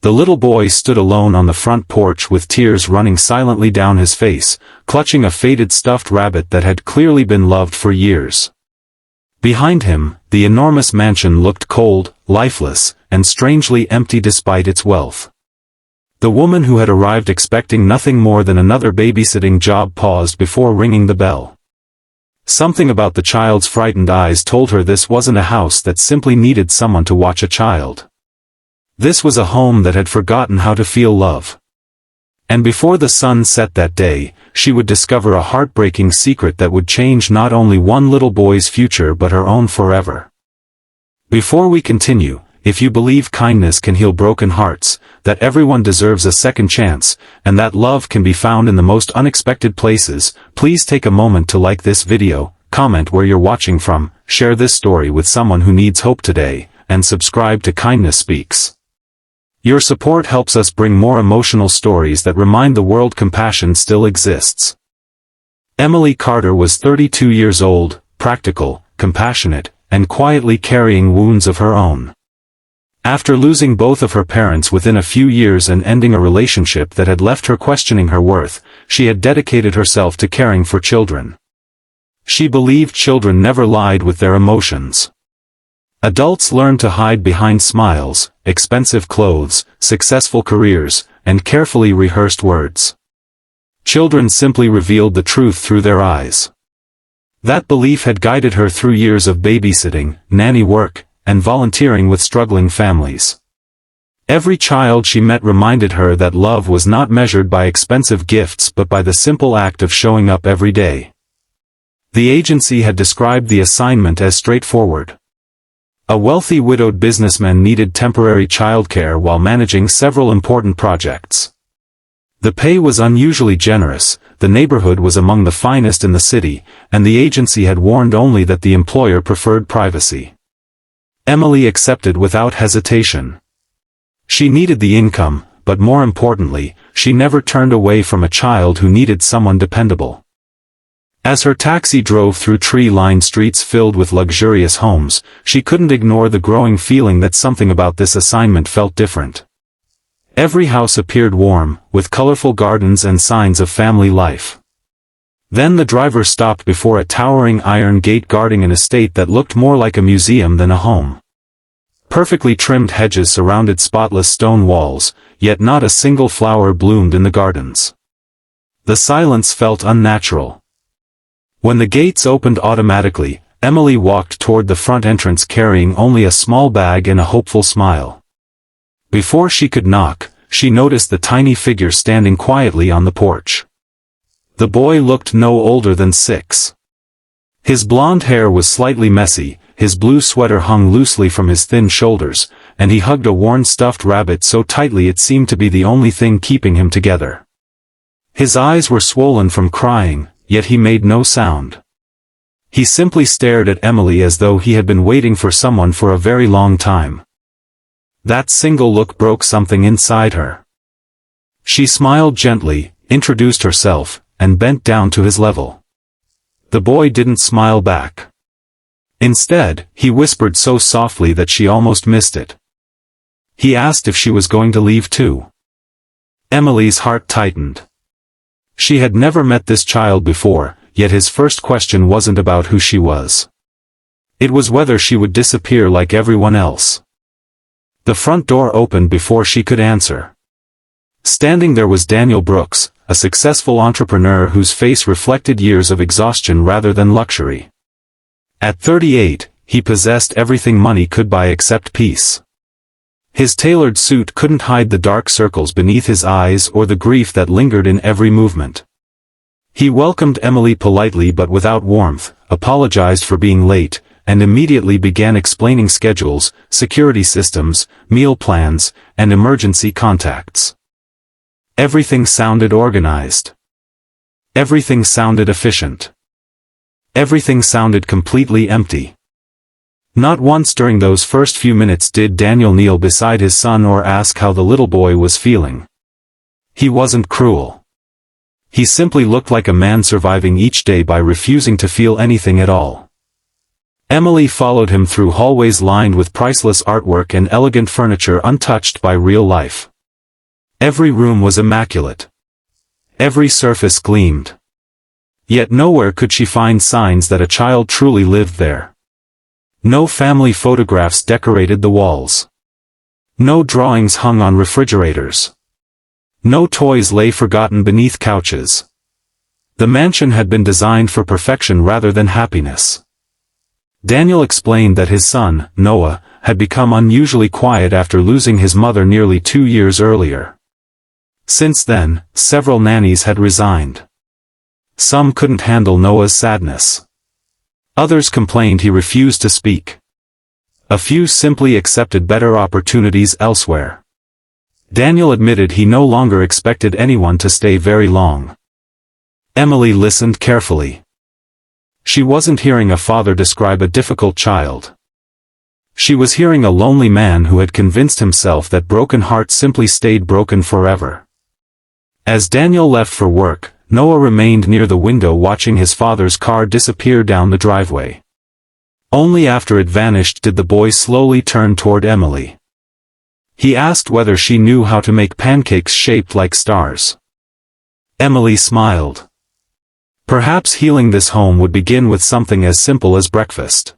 The little boy stood alone on the front porch with tears running silently down his face, clutching a faded stuffed rabbit that had clearly been loved for years. Behind him, the enormous mansion looked cold, lifeless, and strangely empty despite its wealth. The woman who had arrived expecting nothing more than another babysitting job paused before ringing the bell. Something about the child's frightened eyes told her this wasn't a house that simply needed someone to watch a child. This was a home that had forgotten how to feel love. And before the sun set that day, she would discover a heartbreaking secret that would change not only one little boy's future but her own forever. Before we continue, if you believe kindness can heal broken hearts, that everyone deserves a second chance, and that love can be found in the most unexpected places, please take a moment to like this video, comment where you're watching from, share this story with someone who needs hope today, and subscribe to Kindness Speaks. Your support helps us bring more emotional stories that remind the world compassion still exists. Emily Carter was 32 years old, practical, compassionate, and quietly carrying wounds of her own. After losing both of her parents within a few years and ending a relationship that had left her questioning her worth, she had dedicated herself to caring for children. She believed children never lied with their emotions. Adults learn to hide behind smiles, expensive clothes, successful careers, and carefully rehearsed words. Children simply revealed the truth through their eyes. That belief had guided her through years of babysitting, nanny work, and volunteering with struggling families. Every child she met reminded her that love was not measured by expensive gifts but by the simple act of showing up every day. The agency had described the assignment as straightforward. A wealthy widowed businessman needed temporary childcare while managing several important projects. The pay was unusually generous, the neighborhood was among the finest in the city, and the agency had warned only that the employer preferred privacy. Emily accepted without hesitation. She needed the income, but more importantly, she never turned away from a child who needed someone dependable. As her taxi drove through tree-lined streets filled with luxurious homes, she couldn't ignore the growing feeling that something about this assignment felt different. Every house appeared warm, with colorful gardens and signs of family life. Then the driver stopped before a towering iron gate guarding an estate that looked more like a museum than a home. Perfectly trimmed hedges surrounded spotless stone walls, yet not a single flower bloomed in the gardens. The silence felt unnatural. When the gates opened automatically, Emily walked toward the front entrance carrying only a small bag and a hopeful smile. Before she could knock, she noticed the tiny figure standing quietly on the porch. The boy looked no older than 6. His blonde hair was slightly messy, his blue sweater hung loosely from his thin shoulders, and he hugged a worn stuffed rabbit so tightly it seemed to be the only thing keeping him together. His eyes were swollen from crying, yet he made no sound. He simply stared at Emily as though he had been waiting for someone for a very long time. That single look broke something inside her. She smiled gently, introduced herself, and bent down to his level. The boy didn't smile back. Instead, he whispered so softly that she almost missed it. He asked if she was going to leave too. Emily's heart tightened. She had never met this child before, yet his first question wasn't about who she was. It was whether she would disappear like everyone else. The front door opened before she could answer. Standing there was Daniel Brooks, a successful entrepreneur whose face reflected years of exhaustion rather than luxury. At 38, he possessed everything money could buy except peace. His tailored suit couldn't hide the dark circles beneath his eyes or the grief that lingered in every movement. He welcomed Emily politely but without warmth, apologized for being late, and immediately began explaining schedules, security systems, meal plans, and emergency contacts. Everything sounded organized. Everything sounded efficient. Everything sounded completely empty. Not once during those first few minutes did Daniel kneel beside his son or ask how the little boy was feeling. He wasn't cruel. He simply looked like a man surviving each day by refusing to feel anything at all. Emily followed him through hallways lined with priceless artwork and elegant furniture untouched by real life. Every room was immaculate. Every surface gleamed. Yet nowhere could she find signs that a child truly lived there. No family photographs decorated the walls. No drawings hung on refrigerators. No toys lay forgotten beneath couches. The mansion had been designed for perfection rather than happiness. Daniel explained that his son, Noah, had become unusually quiet after losing his mother nearly 2 years earlier. Since then, several nannies had resigned. Some couldn't handle Noah's sadness. Others complained he refused to speak. A few simply accepted better opportunities elsewhere. Daniel admitted he no longer expected anyone to stay very long. Emily listened carefully. She wasn't hearing a father describe a difficult child. She was hearing a lonely man who had convinced himself that broken hearts simply stayed broken forever. As Daniel left for work, Noah remained near the window watching his father's car disappear down the driveway. Only after it vanished did the boy slowly turn toward Emily. He asked whether she knew how to make pancakes shaped like stars. Emily smiled. Perhaps healing this home would begin with something as simple as breakfast.